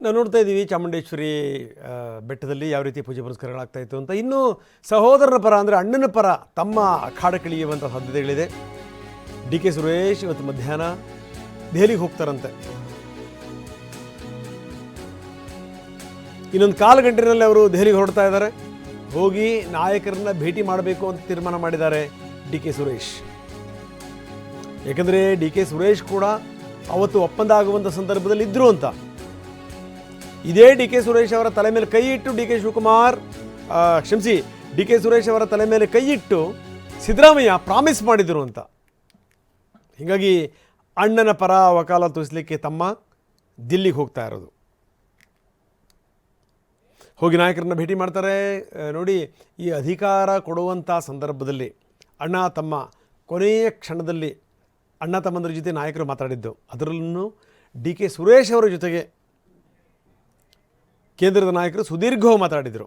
ನಾವು ನೋಡ್ತಾ ಇದ್ದೀವಿ ಚಾಮುಂಡೇಶ್ವರಿ ಬೆಟ್ಟದಲ್ಲಿ ಯಾವ ರೀತಿ ಪೂಜೆ ಪುರಸ್ಕಾರಗಳಾಗ್ತಾ ಇತ್ತು ಅಂತ. ಇನ್ನು ಸಹೋದರನ ಪರ ಅಂದರೆ ಅಣ್ಣನ ಪರ ತಮ್ಮ ಅಖಾಡಕ್ಕಿಳಿಯುವಂಥ ಸಾಧ್ಯತೆಗಳಿದೆ. ಡಿ ಕೆ ಸುರೇಶ್ ಇವತ್ತು ಮಧ್ಯಾಹ್ನ ದೆಹಲಿಗೆ ಹೋಗ್ತಾರಂತೆ. ಇನ್ನೊಂದು ಕಾಲು ಗಂಟೆನಲ್ಲಿ ಅವರು ದೆಹಲಿಗೆ ಹೊರಡ್ತಾ ಇದ್ದಾರೆ. ಹೋಗಿ ನಾಯಕರನ್ನ ಭೇಟಿ ಮಾಡಬೇಕು ಅಂತ ತೀರ್ಮಾನ ಮಾಡಿದ್ದಾರೆ ಡಿ ಕೆ ಸುರೇಶ್. ಯಾಕಂದರೆ ಡಿ ಕೆ ಸುರೇಶ್ ಕೂಡ ಅವತ್ತು ಒಪ್ಪಂದ ಆಗುವಂಥ ಸಂದರ್ಭದಲ್ಲಿ ಇದ್ದರು ಅಂತ. ಇದೇ ಡಿ ಕೆ ಸುರೇಶ್ ಅವರ ತಲೆ ಮೇಲೆ ಕೈ ಇಟ್ಟು ಡಿ ಕೆ ಸುರೇಶ್ ಅವರ ತಲೆ ಮೇಲೆ ಕೈ ಇಟ್ಟು ಸಿದ್ದರಾಮಯ್ಯ ಪ್ರಾಮಿಸ್ ಮಾಡಿದರು ಅಂತ. ಹೀಗಾಗಿ ಅಣ್ಣನ ಪರ ವಕಾಲತ್ತು ವಹಿಸಲಿಕ್ಕೆ ತಮ್ಮ ದಿಲ್ಲಿಗೆ ಹೋಗ್ತಾ ಇರೋದು. ಹೋಗಿ ನಾಯಕರನ್ನ ಭೇಟಿ ಮಾಡ್ತಾರೆ. ನೋಡಿ, ಈ ಅಧಿಕಾರ ಕೊಡುವಂಥ ಸಂದರ್ಭದಲ್ಲಿ ಅಣ್ಣ ತಮ್ಮ ಕೊನೆಯ ಕ್ಷಣದಲ್ಲಿ ಅಣ್ಣ ತಮ್ಮಂದ್ರ ಜೊತೆ ನಾಯಕರು ಮಾತಾಡಿದ್ದು, ಅದರಲ್ಲೂ ಡಿ ಕೆ ಸುರೇಶ್ ಅವರ ಜೊತೆಗೆ ಕೇಂದ್ರದ ನಾಯಕರು ಸುದೀರ್ಘವಾಗಿ ಮಾತಾಡಿದರು.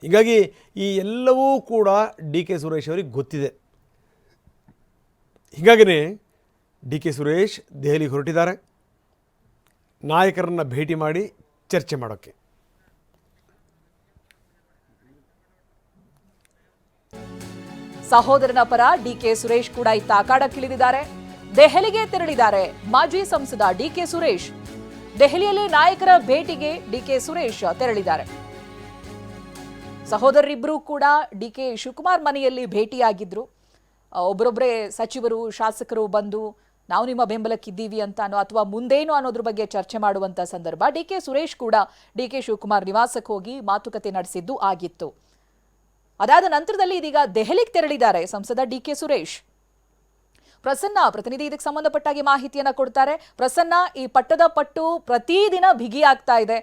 ಹೀಗಾಗಿ ಈ ಎಲ್ಲವೂ ಕೂಡ ಡಿ ಕೆ ಸುರೇಶ್ ಅವರಿಗೆ ಗೊತ್ತಿದೆ. ಹೀಗಾಗಿಯೇ ಡಿ ಕೆ ಸುರೇಶ್ ದೆಹಲಿಗೆ ಹೊರಟಿದ್ದಾರೆ ನಾಯಕರನ್ನು ಭೇಟಿ ಮಾಡಿ ಚರ್ಚೆ ಮಾಡೋಕ್ಕೆ. ಸಹೋದರನ ಪರ ಡಿಕೆ ಸುರೇಶ್ ಕೂಡ ಇತ್ತ ಅಖಾಡಕ್ಕಿಳಿದಿದ್ದಾರೆ. ದೆಹಲಿಗೆ ತೆರಳಿದ್ದಾರೆ ಮಾಜಿ ಸಂಸದ ಡಿಕೆ ಸುರೇಶ್. ದೆಹಲಿಯಲ್ಲಿ ನಾಯಕರ ಭೇಟಿಗೆ ಡಿಕೆ ಸುರೇಶ್ ತೆರಳಿದ್ದಾರೆ. ಸಹೋದರರಿಬ್ಬರು ಕೂಡ ಡಿಕೆ ಶಿವಕುಮಾರ್ ಮನೆಯಲ್ಲಿ ಭೇಟಿಯಾಗಿದ್ರು. ಒಬ್ಬರೊಬ್ಬರೇ ಸಚಿವರು ಶಾಸಕರು ಬಂದು ನಾವು ನಿಮ್ಮ ಬೆಂಬಲಕ್ಕಿದ್ದೀವಿ ಅಂತಾನೋ ಅಥವಾ ಮುಂದೇನು ಅನ್ನೋದ್ರ ಬಗ್ಗೆ ಚರ್ಚೆ ಮಾಡುವಂತ ಸಂದರ್ಭ ಡಿಕೆ ಸುರೇಶ್ ಕೂಡ ಡಿಕೆ ಶಿವಕುಮಾರ್ ನಿವಾಸಕ್ಕೆ ಹೋಗಿ ಮಾತುಕತೆ ನಡೆಸಿದ್ದು ಆಗಿತ್ತು. ಅದಾದ ನಂತರದಲ್ಲಿ ಇದೀಗ ದೆಹಲಿಗೆ ತೆರಳಿದ್ದಾರೆ ಸಂಸದ ಡಿಕೆ ಸುರೇಶ್. ಪ್ರಸನ್ನ ಪ್ರತಿನಿಧಿ ಇದಕ್ಕೆ ಸಂಬಂಧಪಟ್ಟಾಗಿ ಮಾಹಿತಿಯನ್ನ ಕೊಡ್ತಾರೆ. ಪ್ರಸನ್ನ, ಈ ಪಟ್ಟದ ಪಟ್ಟು ಪ್ರತಿದಿನ ಬಿಗಿಯಾಗ್ತಾ ಇದೆ.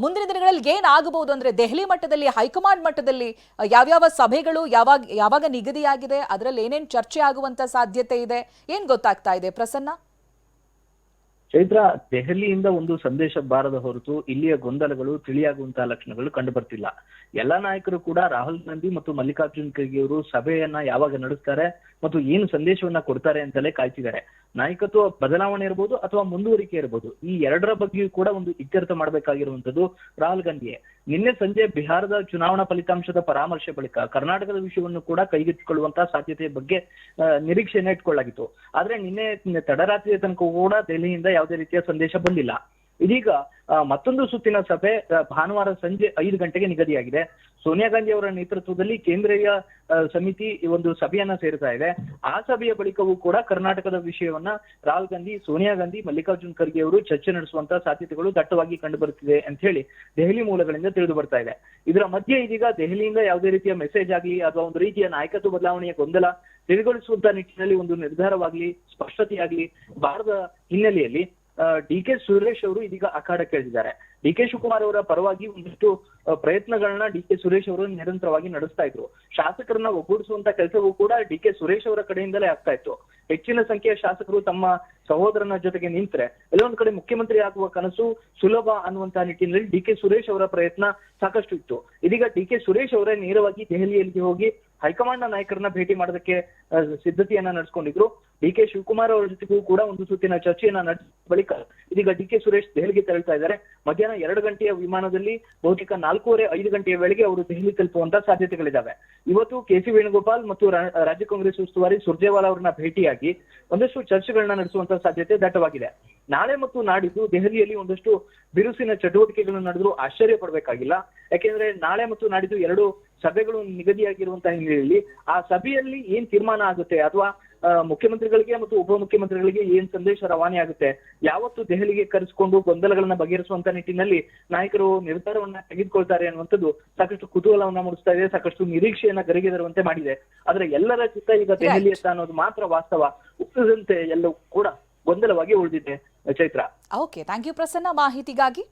ಮುಂದಿನ ದಿನಗಳಲ್ಲಿ ಏನಾಗಬಹುದು ಅಂದ್ರೆ ದೆಹಲಿ ಮಟ್ಟದಲ್ಲಿ, ಹೈಕಮಾಂಡ್ ಮಟ್ಟದಲ್ಲಿ ಯಾವ್ಯಾವ ಸಭೆಗಳು ಯಾವಾಗ ನಿಗದಿಯಾಗಿದೆ, ಅದರಲ್ಲಿ ಏನೇನು ಚರ್ಚೆ ಆಗುವಂತ ಸಾಧ್ಯತೆ ಇದೆ, ಏನ್ ಗೊತ್ತಾಗ್ತಾ ಇದೆ ಪ್ರಸನ್ನ? ಚೈತ್ರ, ದೆಹಲಿಯಿಂದ ಒಂದು ಸಂದೇಶ ಬಾರದ ಹೊರತು ಇಲ್ಲಿಯ ಗೊಂದಲಗಳು ತಿಳಿಯಾಗುವಂತಹ ಲಕ್ಷಣಗಳು ಕಂಡು ಬರ್ತಿಲ್ಲ. ಎಲ್ಲಾ ನಾಯಕರು ಕೂಡ ರಾಹುಲ್ ಗಾಂಧಿ ಮತ್ತು ಮಲ್ಲಿಕಾರ್ಜುನ್ ಖರ್ಗೆ ಅವರು ಸಭೆಯನ್ನ ಯಾವಾಗ ನಡೆಸ್ತಾರೆ ಮತ್ತು ಏನು ಸಂದೇಶವನ್ನ ಕೊಡ್ತಾರೆ ಅಂತಲೇ ಕಾಯ್ತಿದ್ದಾರೆ. ನಾಯಕತ್ವ ಬದಲಾವಣೆ ಇರಬಹುದು ಅಥವಾ ಮುಂದುವರಿಕೆ ಇರಬಹುದು, ಈ ಎರಡರ ಬಗ್ಗೆಯೂ ಕೂಡ ಒಂದು ಇತ್ಯರ್ಥ ಮಾಡಬೇಕಾಗಿರುವಂತದ್ದು ರಾಹುಲ್ ಗಾಂಧಿಯೇ. ನಿನ್ನೆ ಸಂಜೆ ಬಿಹಾರದ ಚುನಾವಣಾ ಫಲಿತಾಂಶದ ಪರಾಮರ್ಶೆ ಬಳಿಕ ಕರ್ನಾಟಕದ ವಿಷಯವನ್ನು ಕೂಡ ಕೈಗೆತ್ತಿಕೊಳ್ಳುವಂತಹ ಸಾಧ್ಯತೆಯ ಬಗ್ಗೆ ನಿರೀಕ್ಷೆಯನ್ನ ಇಟ್ಕೊಳ್ಳಾಗಿತ್ತು. ಆದ್ರೆ ನಿನ್ನೆ ತಡರಾತ್ರಿಯ ತನಕ ಕೂಡ ದೆಹಲಿಯಿಂದ ಯಾವುದೇ ರೀತಿಯ ಸಂದೇಶ ಬಂದಿಲ್ಲ. ಇದೀಗ ಮತ್ತೊಂದು ಸುತ್ತಿನ ಸಭೆ ಭಾನುವಾರ ಸಂಜೆ 5 ಗಂಟೆಗೆ ನಿಗದಿಯಾಗಿದೆ. ಸೋನಿಯಾ ಗಾಂಧಿ ಅವರ ನೇತೃತ್ವದಲ್ಲಿ ಕೇಂದ್ರೀಯ ಸಮಿತಿ ಒಂದು ಸಭೆಯನ್ನ ಸೇರ್ತಾ ಇದೆ. ಆ ಸಭೆಯ ಬಳಿಕವೂ ಕೂಡ ಕರ್ನಾಟಕದ ವಿಷಯವನ್ನ ರಾಹುಲ್ ಗಾಂಧಿ, ಸೋನಿಯಾ ಗಾಂಧಿ, ಮಲ್ಲಿಕಾರ್ಜುನ್ ಖರ್ಗೆ ಅವರು ಚರ್ಚೆ ನಡೆಸುವಂತಹ ಸಾಧ್ಯತೆಗಳು ದಟ್ಟವಾಗಿ ಕಂಡು ಬರುತ್ತಿದೆ ಅಂತ ಹೇಳಿ ದೆಹಲಿ ಮೂಲಗಳಿಂದ ತಿಳಿದು ಬರ್ತಾ ಇದೆ. ಇದರ ಮಧ್ಯೆ ಇದೀಗ ದೆಹಲಿಯಿಂದ ಯಾವುದೇ ರೀತಿಯ ಮೆಸೇಜ್ ಆಗಲಿ ಅಥವಾ ಒಂದು ರೀತಿಯ ನಾಯಕತ್ವ ಬದಲಾವಣೆಯ ಗೊಂದಲ ತಿಳಿಗೊಳಿಸುವಂತ ನಿಟ್ಟಿನಲ್ಲಿ ಒಂದು ನಿರ್ಧಾರವಾಗ್ಲಿ, ಸ್ಪಷ್ಟತೆಯಾಗ್ಲಿ ಬಾರದ ಹಿನ್ನೆಲೆಯಲ್ಲಿ ಡಿ ಕೆ ಸುರೇಶ್ ಅವರು ಇದೀಗ ಅಖಾಡಕ್ಕೆ ಇಳಿದಿದ್ದಾರೆ. ಡಿ ಕೆ ಶಿವಕುಮಾರ್ ಅವರ ಪರವಾಗಿ ಒಂದಿಷ್ಟು ಪ್ರಯತ್ನಗಳನ್ನ ಡಿ ಕೆ ಸುರೇಶ್ ಅವರು ನಿರಂತರವಾಗಿ ನಡೆಸ್ತಾ ಇದ್ರು. ಶಾಸಕರನ್ನ ಒಗ್ಗೂಡಿಸುವಂತ ಕೆಲಸವೂ ಕೂಡ ಡಿ ಕೆ ಸುರೇಶ್ ಅವರ ಕಡೆಯಿಂದಲೇ ಆಗ್ತಾ ಇತ್ತು. ಹೆಚ್ಚಿನ ಸಂಖ್ಯೆಯ ಶಾಸಕರು ತಮ್ಮ ಸಹೋದರನ ಜೊತೆಗೆ ನಿಂತ್ರೆ ಎಲ್ಲೊಂದು ಕಡೆ ಮುಖ್ಯಮಂತ್ರಿ ಆಗುವ ಕನಸು ಸುಲಭ ಅನ್ನುವಂತಹ ನಿಟ್ಟಿನಲ್ಲಿ ಡಿ ಕೆ ಸುರೇಶ್ ಅವರ ಪ್ರಯತ್ನ ಸಾಕಷ್ಟು ಇತ್ತು. ಇದೀಗ ಡಿ ಕೆ ಸುರೇಶ್ ಅವರೇ ನೇರವಾಗಿ ದೆಹಲಿಯಲ್ಲಿ ಹೋಗಿ ಹೈಕಮಾಂಡ್ ನಾಯಕರನ್ನ ಭೇಟಿ ಮಾಡೋದಕ್ಕೆ ಸಿದ್ಧತೆಯನ್ನ ನಡೆಸ್ಕೊಂಡಿದ್ರು. ಡಿ ಕೆ ಶಿವಕುಮಾರ್ ಅವರ ಜೊತೆಗೂ ಕೂಡ ಒಂದು ಸುತ್ತಿನ ಚರ್ಚೆಯನ್ನ ನಡೆಸಿದ ಬಳಿಕ ಇದೀಗ ಡಿ ಕೆ ಸುರೇಶ್ ದೆಹಲಿಗೆ ತೆರಳ್ತಾ ಇದ್ದಾರೆ. ಮಧ್ಯಾಹ್ನ 2 ಗಂಟೆಯ ವಿಮಾನದಲ್ಲಿ ಬಹುತೇಕ 4:30-5 ಗಂಟೆಯ ವೇಳೆಗೆ ಅವರು ದೆಹಲಿ ತಲುಪುವಂತ ಸಾಧ್ಯತೆಗಳಿದ್ದಾವೆ. ಇವತ್ತು ಕೆ.ಸಿ. ವೇಣುಗೋಪಾಲ್ ಮತ್ತು ರಾಜ್ಯ ಕಾಂಗ್ರೆಸ್ ಉಸ್ತುವಾರಿ ಸುರ್ಜೇವಾಲಾ ಅವರನ್ನ ಭೇಟಿಯಾಗಿ ಒಂದಷ್ಟು ಚರ್ಚೆಗಳನ್ನ ನಡೆಸುವಂತ ಸಾಧ್ಯತೆ ದಟ್ಟವಾಗಿದೆ. ನಾಳೆ ಮತ್ತು ನಾಡಿದ್ದು ದೆಹಲಿಯಲ್ಲಿ ಒಂದಷ್ಟು ಬಿರುಸಿನ ಚಟುವಟಿಕೆಗಳು ನಡೆದ್ರು ಆಶ್ಚರ್ಯ ಪಡಬೇಕಾಗಿಲ್ಲ. ಯಾಕೆಂದ್ರೆ ನಾಳೆ ಮತ್ತು ನಾಡಿದ್ದು 2 ಸಭೆಗಳು ನಿಗದಿಯಾಗಿರುವಂತಹ ಹಿನ್ನೆಲೆಯಲ್ಲಿ ಆ ಸಭೆಯಲ್ಲಿ ಏನ್ ತೀರ್ಮಾನ ಆಗುತ್ತೆ ಅಥವಾ ಮುಖ್ಯಮಂತ್ರಿಗಳಿಗೆ ಮತ್ತು ಉಪಮುಖ್ಯಮಂತ್ರಿಗಳಿಗೆ ಏನ್ ಸಂದೇಶ ರವಾನೆ ಆಗುತ್ತೆ, ಯಾವತ್ತು ದೆಹಲಿಗೆ ಕರೆಸಿಕೊಂಡು ಗೊಂದಲಗಳನ್ನ ಬಗೆಹರಿಸುವಂತ ನಿಟ್ಟಿನಲ್ಲಿ ನಾಯಕರು ನಿರ್ಧಾರವನ್ನ ತೆಗೆದುಕೊಳ್ತಾರೆ ಅನ್ನುವಂಥದ್ದು ಸಾಕಷ್ಟು ಕುತೂಹಲವನ್ನ ಮೂಡಿಸ್ತಾ ಇದೆ, ಸಾಕಷ್ಟು ನಿರೀಕ್ಷೆಯನ್ನ ಗರಿಗೆದರುವಂತೆ ಮಾಡಿದೆ. ಆದ್ರೆ ಎಲ್ಲರ ಚಿತ್ತ ಈಗ ದೆಹಲಿಯತ್ತ ಅನ್ನೋದು ಮಾತ್ರ ವಾಸ್ತವ. ಉಳಿದಂತೆ ಎಲ್ಲವೂ ಕೂಡ ಗೊಂದಲವಾಗಿ ಉಳಿದಿದೆ. Chaitra, okay, thank you Prasanna ಮಾಹಿತಿಗಾಗಿ.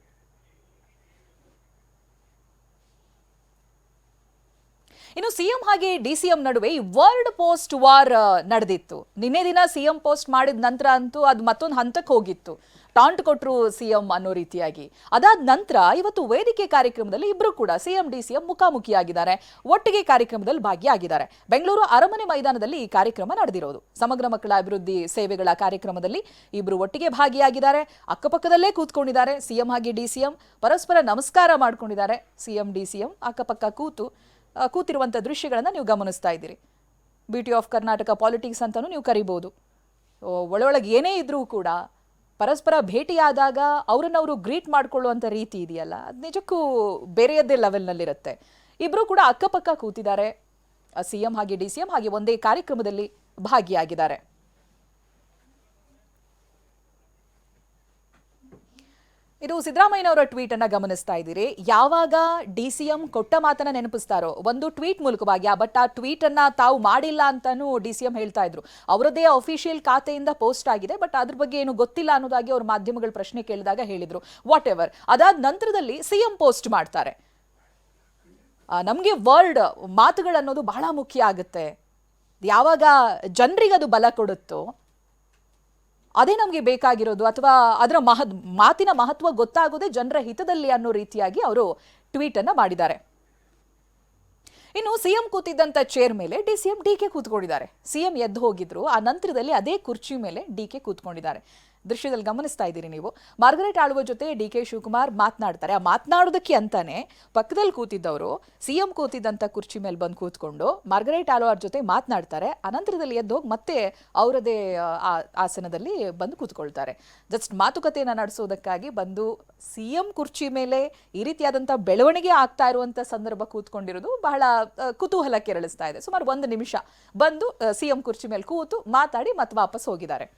ಇನ್ನು ಸಿಎಂ ಹಾಗೆ ಡಿಸಿಎಂ ನಡುವೆ ಈ ವರ್ಡ್ ಪೋಸ್ಟ್ ವಾರ್ ನಡೆದಿತ್ತು. ನಿನ್ನೆ ದಿನ ಸಿಎಂ ಪೋಸ್ಟ್ ಮಾಡಿದ ನಂತರ ಅಂತೂ ಅದು ಮತ್ತೊಂದು ಹಂತಕ್ಕೆ ಹೋಗಿತ್ತು. ಟಾಂಟ್ ಕೊಟ್ರು ಸಿಎಂ ಅನ್ನೋ ರೀತಿಯಾಗಿ. ಅದಾದ ನಂತರ ಇವತ್ತು ವೇದಿಕೆ ಕಾರ್ಯಕ್ರಮದಲ್ಲಿ ಇಬ್ರು ಕೂಡ ಸಿಎಂ ಡಿಸಿಎಂ ಮುಖಾಮುಖಿಯಾಗಿದ್ದಾರೆ, ಒಟ್ಟಿಗೆ ಕಾರ್ಯಕ್ರಮದಲ್ಲಿ ಭಾಗಿಯಾಗಿದ್ದಾರೆ. ಬೆಂಗಳೂರು ಅರಮನೆ ಮೈದಾನದಲ್ಲಿ ಈ ಕಾರ್ಯಕ್ರಮ ನಡೆದಿರೋದು. ಸಮಗ್ರ ಮಕ್ಕಳ ಅಭಿವೃದ್ಧಿ ಸೇವೆಗಳ ಕಾರ್ಯಕ್ರಮದಲ್ಲಿ ಇಬ್ರು ಒಟ್ಟಿಗೆ ಭಾಗಿಯಾಗಿದ್ದಾರೆ. ಅಕ್ಕಪಕ್ಕದಲ್ಲೇ ಕೂತ್ಕೊಂಡಿದ್ದಾರೆ ಸಿಎಂ ಹಾಗೆ ಡಿಸಿಎಂ, ಪರಸ್ಪರ ನಮಸ್ಕಾರ ಮಾಡ್ಕೊಂಡಿದ್ದಾರೆ. ಸಿಎಂ ಡಿಸಿಎಂ ಅಕ್ಕಪಕ್ಕ ಕೂತಿರುವಂತ ದೃಶ್ಯಗಳನ್ನ ನೀವು ಗಮನಿಸ್ತಾ ಇದ್ದೀರಿ. ಬ್ಯೂಟಿ ಆಫ್ ಕರ್ನಾಟಕ ಪಾಲಿಟಿಕ್ಸ್ ಅಂತಾನೂ ನೀವು ಕರಿಬಹುದು. ಒಳೊಳಗೆ ಏನೇ ಇದ್ರೂ ಕೂಡ ಪರಸ್ಪರ ಭೇಟಿಯಾದಾಗ ಅವ್ರನ್ನವರು ಗ್ರೀಟ್ ಮಾಡ್ಕೊಳ್ಳುವಂಥ ರೀತಿ ಇದೆಯಲ್ಲ, ಅದು ನಿಜಕ್ಕೂ ಬೇರೆಯದ್ದೇ ಲೆವೆಲ್ನಲ್ಲಿರುತ್ತೆ. ಇಬ್ಬರು ಕೂಡ ಅಕ್ಕಪಕ್ಕ ಕೂತಿದ್ದಾರೆ, ಸಿಎಂ ಹಾಗೆ ಡಿಸಿಎಂ ಹಾಗೆ ಒಂದೇ ಕಾರ್ಯಕ್ರಮದಲ್ಲಿ ಭಾಗಿಯಾಗಿದ್ದಾರೆ. ಇದು ಸಿದ್ದರಾಮಯ್ಯನವರ ಟ್ವೀಟ್ ಅನ್ನ ಗಮನಿಸ್ತಾ ಇದ್ದೀರಿ. ಯಾವಾಗ ಡಿಸಿಎಂ ಕೊಟ್ಟ ಮಾತನ್ನ ನೆನಪಿಸ್ತಾರೋ ಒಂದು ಟ್ವೀಟ್ ಮೂಲಕವಾಗಿ, ಬಟ್ ಆ ಟ್ವೀಟ್ ಅನ್ನ ತಾವು ಮಾಡಿಲ್ಲ ಅಂತಾನೂ ಡಿಸಿಎಂ ಹೇಳ್ತಾ ಇದ್ರು. ಅವರದೇ ಅಫಿಷಿಯಲ್ ಖಾತೆಯಿಂದ ಪೋಸ್ಟ್ ಆಗಿದೆ, ಬಟ್ ಅದ್ರ ಬಗ್ಗೆ ಏನು ಗೊತ್ತಿಲ್ಲ ಅನ್ನೋದಾಗಿ ಅವ್ರ ಮಾಧ್ಯಮಗಳ ಪ್ರಶ್ನೆ ಕೇಳಿದಾಗ ಹೇಳಿದ್ರು. What ever. ಅದಾದ ನಂತರದಲ್ಲಿ ಸಿಎಂ ಪೋಸ್ಟ್ ಮಾಡ್ತಾರೆ. ನಮಗೆ ವರ್ಡ್ ಮಾತುಗಳನ್ನೋದು ಬಹಳ ಮುಖ್ಯ ಆಗುತ್ತೆ. ಯಾವಾಗ ಜನರಿಗೆ ಅದು ಬಲ ಕೊಡುತ್ತೋ ಅದೇ ನಮಗೆ ಬೇಕಾಗಿರೋದು, ಅಥವಾ ಅದರ ಮಾತಿನ ಮಹತ್ವ ಗೊತ್ತಾಗೋದೇ ಜನರ ಹಿತದಲ್ಲಿ ಅನ್ನೋ ರೀತಿಯಾಗಿ ಅವರು ಟ್ವೀಟ್ ಅನ್ನ ಮಾಡಿದ್ದಾರೆ. ಇನ್ನು ಸಿಎಂ ಕೂತಿದ್ದಂತ ಚೇರ್ ಮೇಲೆ ಡಿಸಿಎಂ ಡಿಕೆ ಕೂತ್ಕೊಂಡಿದ್ದಾರೆ. ಸಿಎಂ ಎದ್ದು ಹೋಗಿದ್ರು, ಆ ನಂತರದಲ್ಲಿ ಅದೇ ಕುರ್ಚಿ ಮೇಲೆ ಡಿಕೆ ಕೂತ್ಕೊಂಡಿದ್ದಾರೆ. ದೃಶ್ಯದಲ್ಲಿ ಗಮನಿಸ್ತಾ ಇದ್ದೀರಿ ನೀವು. ಮಾರ್ಗರೆಟ್ ಆಳ್ವ ಜೊತೆ ಡಿಕೆ ಶಿವಕುಮಾರ್ ಮಾತನಾಡ್ತಾರೆ. ಆ ಮಾತನಾಡೋದಕ್ಕೆ ಅಂತಾನೆ ಪಕ್ಕದಲ್ಲಿ ಕೂತಿದ್ದವರು ಸಿಎಂ ಕೂತಿದ್ದಂತ ಕುರ್ಚಿ ಮೇಲೆ ಬಂದು ಕೂತ್ಕೊಂಡು ಮಾರ್ಗರೆಟ್ ಆಳ್ವ ಜೊತೆ ಮಾತನಾಡ್ತಾರೆ. ಅನಂತರದಲ್ಲಿ ಎದ್ದು ಹೋಗಿ ಮತ್ತೆ ಅವರದೇ ಆಸನದಲ್ಲಿ ಬಂದು ಕೂತ್ಕೊಳ್ತಾರೆ. ಜಸ್ಟ್ ಮಾತುಕತೆಯನ್ನ ನಡೆಸೋದಕ್ಕಾಗಿ ಬಂದು ಸಿಎಂ ಕುರ್ಚಿ ಮೇಲೆ ಈ ರೀತಿಯಾದಂಥ ಬೆಳವಣಿಗೆ ಆಗ್ತಾ ಇರುವಂತ ಸಂದರ್ಭ ಕೂತ್ಕೊಂಡಿರೋದು ಬಹಳ ಕುತೂಹಲ ಕೆರಳಿಸ್ತಾ ಇದೆ. ಸುಮಾರು 1 ನಿಮಿಷ ಬಂದು ಸಿಎಂ ಕುರ್ಚಿ ಮೇಲೆ ಕೂತು ಮಾತಾಡಿ ಮತ್ತೆ ವಾಪಸ್ ಹೋಗಿದ್ದಾರೆ.